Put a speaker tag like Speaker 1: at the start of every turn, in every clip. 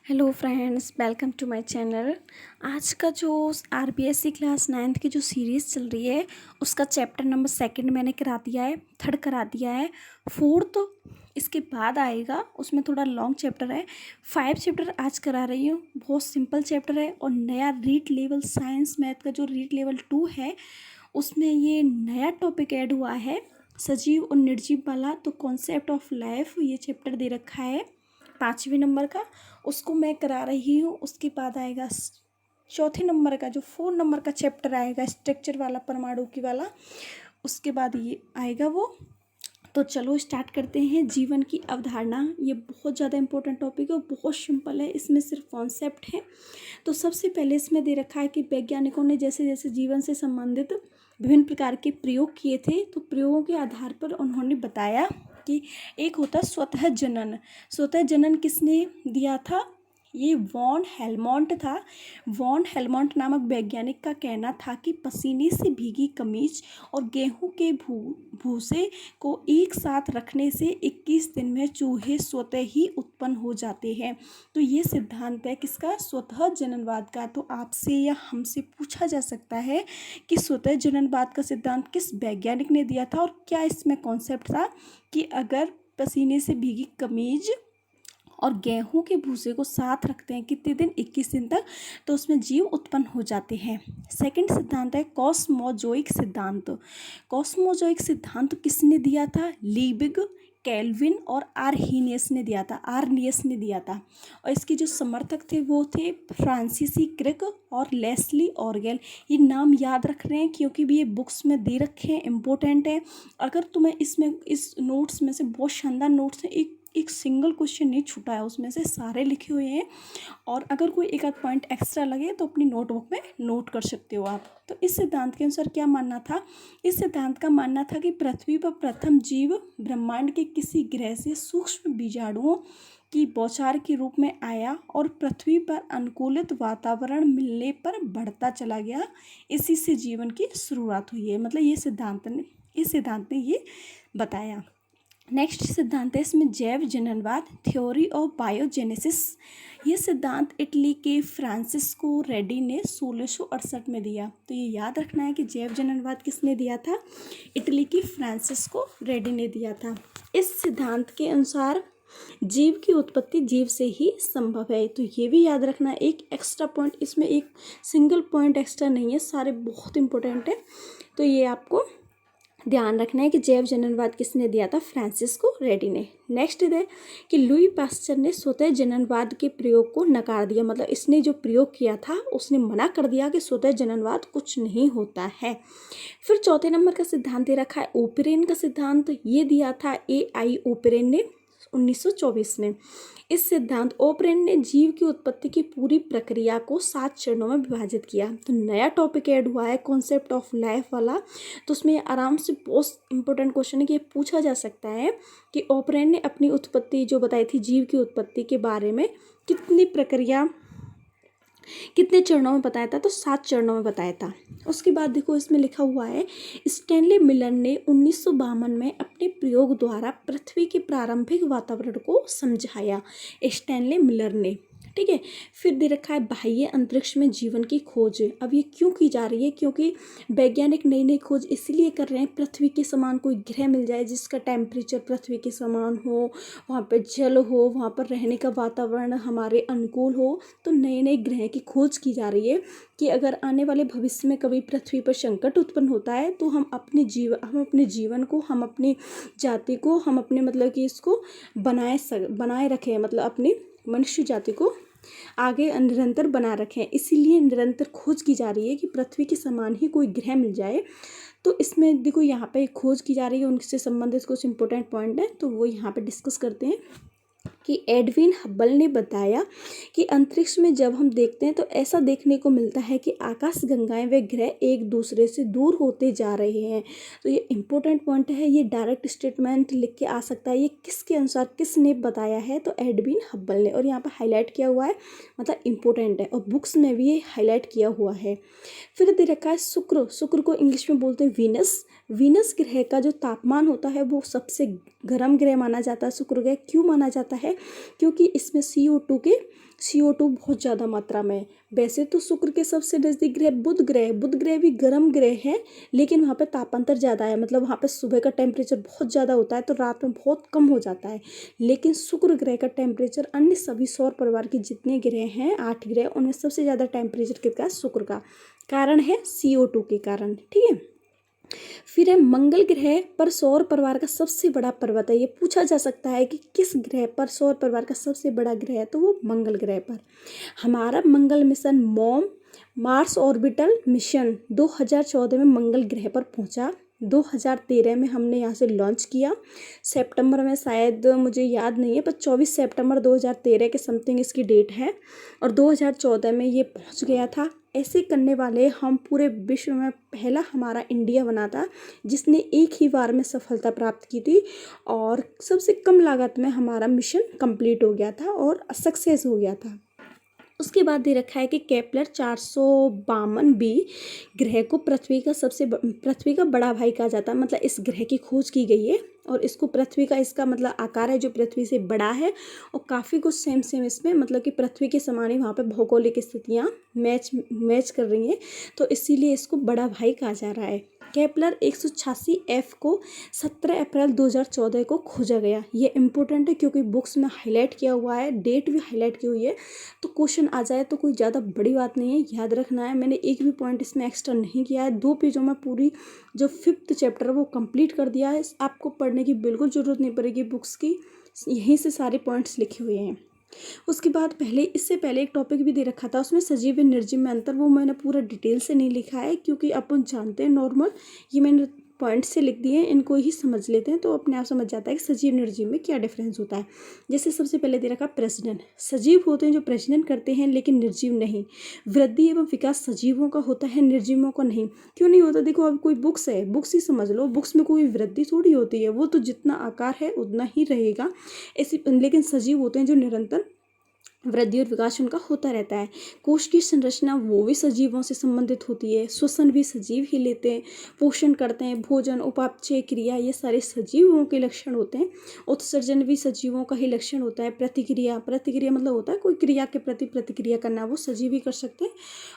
Speaker 1: Hello friends, welcome to my channel. आज का जो आरबीएससी क्लास 9th की जो सीरीज़ चल रही है उसका चैप्टर नंबर 2 मैंने करा दिया है, 3rd करा दिया है, 4th इसके बाद आएगा, उसमें थोड़ा लॉन्ग चैप्टर है। 5 चैप्टर आज करा रही हूँ, बहुत सिंपल चैप्टर है। और नया रीड लेवल साइंस मैथ का जो रीड लेवल 2 है उसमें ये नया टॉपिक ऐड हुआ है, सजीव और निर्जीव वाला। तो कॉन्सेप्ट ऑफ लाइफ ये चैप्टर दे रखा है 5वें नंबर का, उसको मैं करा रही हूँ। उसके बाद आएगा 4थे नंबर का, जो 4 नंबर का चैप्टर आएगा स्ट्रक्चर वाला, परमाणु की वाला। उसके बाद ये आएगा वो। तो चलो स्टार्ट करते हैं। जीवन की अवधारणा, ये बहुत ज़्यादा इंपॉर्टेंट टॉपिक है और बहुत सिंपल है, इसमें सिर्फ कॉन्सेप्ट है। तो सबसे पहले इसमें दे रखा है कि वैज्ञानिकों ने जैसे जैसे जीवन से संबंधित विभिन्न प्रकार के प्रयोग किए थे, तो प्रयोगों के आधार पर उन्होंने बताया कि एक होता स्वतः जनन। स्वतः जनन किसने दिया था? ये वॉन हेलमोंट था। वॉन हेलमोंट नामक वैज्ञानिक का कहना था कि पसीने से भीगी कमीज और गेहूं के भूसे को एक साथ रखने से 21 दिन में चूहे स्वतः ही उत्पन्न हो जाते हैं। तो ये सिद्धांत है किसका? स्वतः जननवाद का। तो आपसे या हमसे पूछा जा सकता है कि स्वतः जननवाद का सिद्धांत किस वैज्ञानिक ने दिया था और क्या इसमें कॉन्सेप्ट था कि अगर पसीने से भीगी कमीज और गेहूं के भूसे को साथ रखते हैं कितने दिन? 21 दिन तक, तो उसमें जीव उत्पन्न हो जाते हैं। सेकंड सिद्धांत है कॉस्मोजोइक सिद्धांत। कॉस्मोजोइक सिद्धांत किसने दिया था? लीबिग, कैल्विन और आर्हीनियस ने दिया था। आर्नियस ने दिया था। और इसके जो समर्थक थे वो थे फ्रांसीसी क्रिक और लेस्ली ऑर्गेल। ये नाम याद रख रहे हैं क्योंकि भी ये बुक्स में दे रखे हैं, इम्पोर्टेंट है। अगर तुम्हें इसमें इस नोट्स में से बहुत शानदार नोट्स हैं, एक सिंगल क्वेश्चन नहीं छूटा है, उसमें से सारे लिखे हुए हैं। और अगर कोई एक आध पॉइंट एक्स्ट्रा लगे तो अपनी नोटबुक में नोट कर सकते हो आप। तो इस सिद्धांत के अनुसार क्या मानना था? इस सिद्धांत का मानना था कि पृथ्वी पर प्रथम जीव ब्रह्मांड के किसी ग्रह से सूक्ष्म बीजाणुओं की बौछार के रूप में आया और पृथ्वी पर अनुकूलित वातावरण मिलने पर बढ़ता चला गया। इसी से जीवन की शुरुआत हुई है। मतलब इस सिद्धांत ने ये बताया। नेक्स्ट सिद्धांत है इसमें जैव जननवाद, थ्योरी ऑफ बायोजेनेसिस। ये सिद्धांत इटली के फ्रांसिस्को रेड्डी ने 1668 में दिया। तो ये याद रखना है कि जैव जननवाद किसने दिया था? इटली की फ्रांसिस्को रेड्डी ने दिया था। इस सिद्धांत के अनुसार जीव की उत्पत्ति जीव से ही संभव है। तो ये भी याद रखना। एक एक्स्ट्रा पॉइंट, इसमें एक सिंगल पॉइंट एक्स्ट्रा नहीं है, सारे बहुत इंपॉर्टेंट है। तो ये आपको ध्यान रखना है कि जैव जननवाद किसने दिया था? फ्रांसिस्को रेड्डी ने। नेक्स्ट है कि लुई पास्चर ने स्वतः जननवाद के प्रयोग को नकार दिया। मतलब इसने जो प्रयोग किया था उसने मना कर दिया कि स्वतः जननवाद कुछ नहीं होता है। फिर चौथे नंबर का सिद्धांत दे रखा है ओपेरेन का सिद्धांत। ये दिया था AI ओपेरेन ने 1924 में। इस सिद्धांत ओपेरेन ने जीव की उत्पत्ति की पूरी प्रक्रिया को 7 चरणों में विभाजित किया। तो नया टॉपिक ऐड हुआ है कॉन्सेप्ट ऑफ लाइफ वाला। तो उसमें आराम से बहुत इंपॉर्टेंट क्वेश्चन है कि ये पूछा जा सकता है कि ओपेरेन ने अपनी उत्पत्ति जो बताई थी जीव की उत्पत्ति के बारे में कितने चरणों में बताया था? तो 7 चरणों में बताया था। उसके बाद देखो इसमें लिखा हुआ है स्टैनली मिलर ने 1952 में अपने प्रयोग द्वारा पृथ्वी के प्रारंभिक वातावरण को समझाया। स्टैनली मिलर ने, ठीक है। फिर दे रखा है बाह्य अंतरिक्ष में जीवन की खोज। अब ये क्यों की जा रही है? क्योंकि वैज्ञानिक नई नई खोज इसलिए कर रहे हैं पृथ्वी के समान कोई ग्रह मिल जाए जिसका टेम्परेचर पृथ्वी के समान हो, वहाँ पर जल हो, वहाँ पर रहने का वातावरण हमारे अनुकूल हो। तो नए नए ग्रह की खोज की जा रही है कि अगर आने वाले भविष्य में कभी पृथ्वी पर संकट उत्पन्न होता है तो हम अपने जीवन को, हम अपनी जाति को, हम अपने मतलब कि इसको बनाए रखें, मतलब अपनी मनुष्य जाति को आगे निरंतर बना रखें। इसीलिए निरंतर खोज की जा रही है कि पृथ्वी के समान ही कोई ग्रह मिल जाए। तो इसमें देखो यहाँ पे खोज की जा रही है, उनसे संबंधित कुछ इंपॉर्टेंट पॉइंट है तो वो यहाँ पे डिस्कस करते हैं कि एडविन हब्बल ने बताया कि अंतरिक्ष में जब हम देखते हैं तो ऐसा देखने को मिलता है कि आकाश गंगाएं व ग्रह एक दूसरे से दूर होते जा रहे हैं। तो ये इंपॉर्टेंट पॉइंट है, ये डायरेक्ट स्टेटमेंट लिख के आ सकता है। ये किसके अनुसार, किसने बताया है? तो एडविन हब्बल ने। और यहाँ पर हाईलाइट किया हुआ है, मतलब इंपॉर्टेंट है और बुक्स में भी ये हाईलाइट किया हुआ है। फिर दे रखा है शुक्र को इंग्लिश में बोलते हैं वीनस। वीनस ग्रह का जो तापमान होता है वो सबसे गर्म ग्रह माना जाता है शुक्र ग्रह। क्यों माना जाता है? क्योंकि इसमें CO2 बहुत ज़्यादा मात्रा में है। वैसे तो शुक्र के सबसे नज़दीक ग्रह बुध ग्रह है। बुध ग्रह भी गर्म ग्रह है, लेकिन वहाँ पे तापांतर ज़्यादा है, मतलब वहाँ पे सुबह का टेम्परेचर बहुत ज़्यादा होता है तो रात में बहुत कम हो जाता है। लेकिन शुक्र ग्रह का टेम्परेचर अन्य सभी सौर परिवार के जितने ग्रह हैं 8 ग्रह, उनमें सबसे ज़्यादा टेम्परेचर किसका है? शुक्र का। कारण है CO2 के कारण। ठीक है, फिर है मंगल ग्रह पर सौर परिवार का सबसे बड़ा पर्वत है। ये पूछा जा सकता है कि किस ग्रह पर सौर परिवार का सबसे बड़ा ग्रह है, तो वो मंगल ग्रह पर। हमारा मंगल मिशन मार्स ऑर्बिटल मिशन 2014 में मंगल ग्रह पर पहुंचा। 2013 में हमने यहाँ से लॉन्च किया। सितंबर में, शायद मुझे याद नहीं है, पर 24 सितंबर 2013 के समथिंग इसकी डेट है, और 2014 में ये पहुँच गया था। ऐसे करने वाले हम पूरे विश्व में पहला हमारा इंडिया बना था जिसने एक ही बार में सफलता प्राप्त की थी, और सबसे कम लागत में हमारा मिशन कंप्लीट हो गया था और सक्सेस हो गया था। उसके बाद दे रखा है कि केपलर 452b ग्रह को पृथ्वी का बड़ा भाई कहा जाता है। मतलब इस ग्रह की खोज की गई है और इसको पृथ्वी का, इसका मतलब आकार है जो पृथ्वी से बड़ा है, और काफ़ी कुछ सेम इसमें, मतलब कि पृथ्वी के समान ही वहाँ पे भौगोलिक स्थितियाँ मैच कर रही हैं, तो इसीलिए इसको बड़ा भाई कहा जा रहा है। केपलर 186f को 17 अप्रैल 2014 को खोजा गया। ये इम्पोर्टेंट है क्योंकि बुक्स में हाईलाइट किया हुआ है, डेट भी हाईलाइट की हुई है, तो क्वेश्चन आ जाए तो कोई ज़्यादा बड़ी बात नहीं है, याद रखना है। मैंने एक भी पॉइंट इसमें एक्स्ट्रा नहीं किया है। 2 पेजों में पूरी जो 5th चैप्टर वो कंप्लीट कर दिया है। आपको पढ़ने की बिल्कुल ज़रूरत नहीं पड़ेगी बुक्स की, यहीं से सारे पॉइंट्स लिखे हुए हैं। उसके बाद इससे पहले एक टॉपिक भी दे रखा था, उसमें सजीव व निर्जीव में अंतर, वो मैंने पूरा डिटेल से नहीं लिखा है क्योंकि अपन जानते हैं नॉर्मल, ये मैंने पॉइंट से लिख दिए हैं, इनको ही समझ लेते हैं तो अपने आप समझ जाता है कि सजीव निर्जीव में क्या डिफरेंस होता है। जैसे सबसे पहले दे रखा प्रजनन। सजीव होते हैं जो प्रजनन करते हैं लेकिन निर्जीव नहीं। वृद्धि एवं विकास सजीवों का होता है, निर्जीवों का नहीं। क्यों नहीं होता? देखो, अब कोई बुक्स है, बुक्स ही समझ लो, बुक्स में कोई वृद्धि थोड़ी होती है, वो तो जितना आकार है उतना ही रहेगा ऐसी। लेकिन सजीव होते हैं जो निरंतर वृद्धि और विकास उनका होता रहता है। कोश की संरचना वो भी सजीवों से संबंधित होती है। श्वसन भी सजीव ही लेते हैं, पोषण करते हैं, भोजन, उपापचय क्रिया, ये सारे सजीवों के लक्षण होते हैं। उत्सर्जन भी सजीवों का ही लक्षण होता है। प्रतिक्रिया मतलब होता है कोई क्रिया के प्रति प्रतिक्रिया करना, वो सजीव ही कर सकते हैं,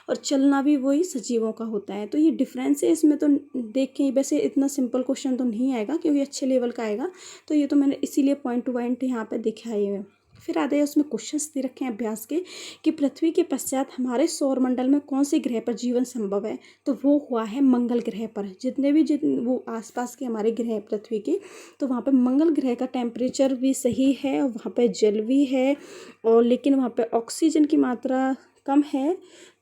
Speaker 1: और चलना भी वही सजीवों का होता है। तो ये डिफरेंस है इसमें, तो देख के वैसे इतना सिंपल क्वेश्चन तो नहीं आएगा क्योंकि अच्छे लेवल का आएगा, तो ये तो मैंने इसीलिए पॉइंट टू पॉइंट यहाँ पर दिखाए हुए। फिर आते हैं उसमें क्वेश्चंस दे रखे हैं अभ्यास के कि पृथ्वी के पश्चात हमारे सौर मंडल में कौन से ग्रह पर जीवन संभव है, तो वो हुआ है मंगल ग्रह पर। जितने वो आसपास के हमारे ग्रह पृथ्वी के, तो वहाँ पे मंगल ग्रह का टेम्परेचर भी सही है और वहाँ पे जल भी है, और लेकिन वहाँ पे ऑक्सीजन की मात्रा कम है,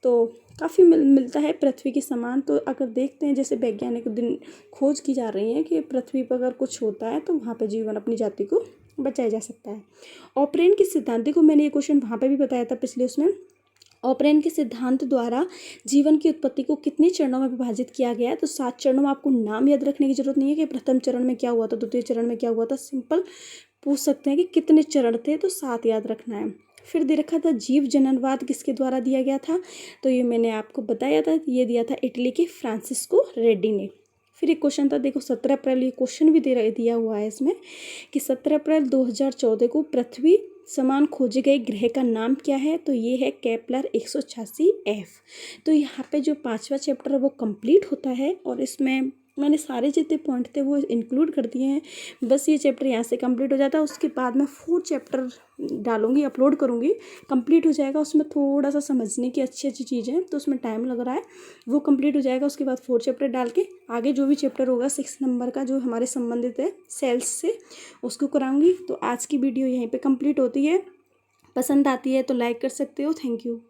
Speaker 1: तो काफ़ी मिलता है पृथ्वी के समान। तो अगर देखते हैं जैसे वैज्ञानिक दिन खोज की जा रही है कि पृथ्वी पर अगर कुछ होता है तो वहाँ पे जीवन अपनी जाति को बचाया जा सकता है। ऑपरेन के सिद्धांत को मैंने ये क्वेश्चन वहाँ पे भी बताया था पिछले उसमें। ऑपरेन के सिद्धांत द्वारा जीवन की उत्पत्ति को कितने चरणों में विभाजित किया गया है, तो 7 चरणों में। आपको नाम याद रखने की जरूरत नहीं है कि प्रथम चरण में क्या हुआ था, द्वितीय चरण में क्या हुआ था, सिंपल पूछ सकते हैं कि कितने चरण थे, तो 7 याद रखना है। फिर दे रखा था जीव जननवाद किसके द्वारा दिया गया था, तो ये मैंने आपको बताया था, ये दिया था इटली के फ्रांसिस्को रेड्डी ने। फिर एक क्वेश्चन था, देखो 17 अप्रैल, ये क्वेश्चन भी दिया हुआ है इसमें कि 17 अप्रैल 2014 को पृथ्वी समान खोजे गए ग्रह का नाम क्या है, तो ये है केपलर 186f। तो यहाँ पे जो 5वां चैप्टर है वो कंप्लीट होता है, और इसमें मैंने सारे जितने पॉइंट थे वो इंक्लूड कर दिए हैं। बस ये चैप्टर यहाँ से कंप्लीट हो जाता है, उसके बाद मैं 4 चैप्टर डालूंगी, अपलोड करूँगी, कंप्लीट हो जाएगा। उसमें थोड़ा सा समझने की अच्छी चीज़ें हैं तो उसमें टाइम लग रहा है, वो कंप्लीट हो जाएगा। उसके बाद 4 चैप्टर डाल के आगे जो भी चैप्टर होगा 6 नंबर का जो हमारे संबंधित है सेल्स से, उसको कराऊंगी। तो आज की वीडियो यहीं पे कंप्लीट होती है। पसंद आती है तो लाइक कर सकते हो। Thank you.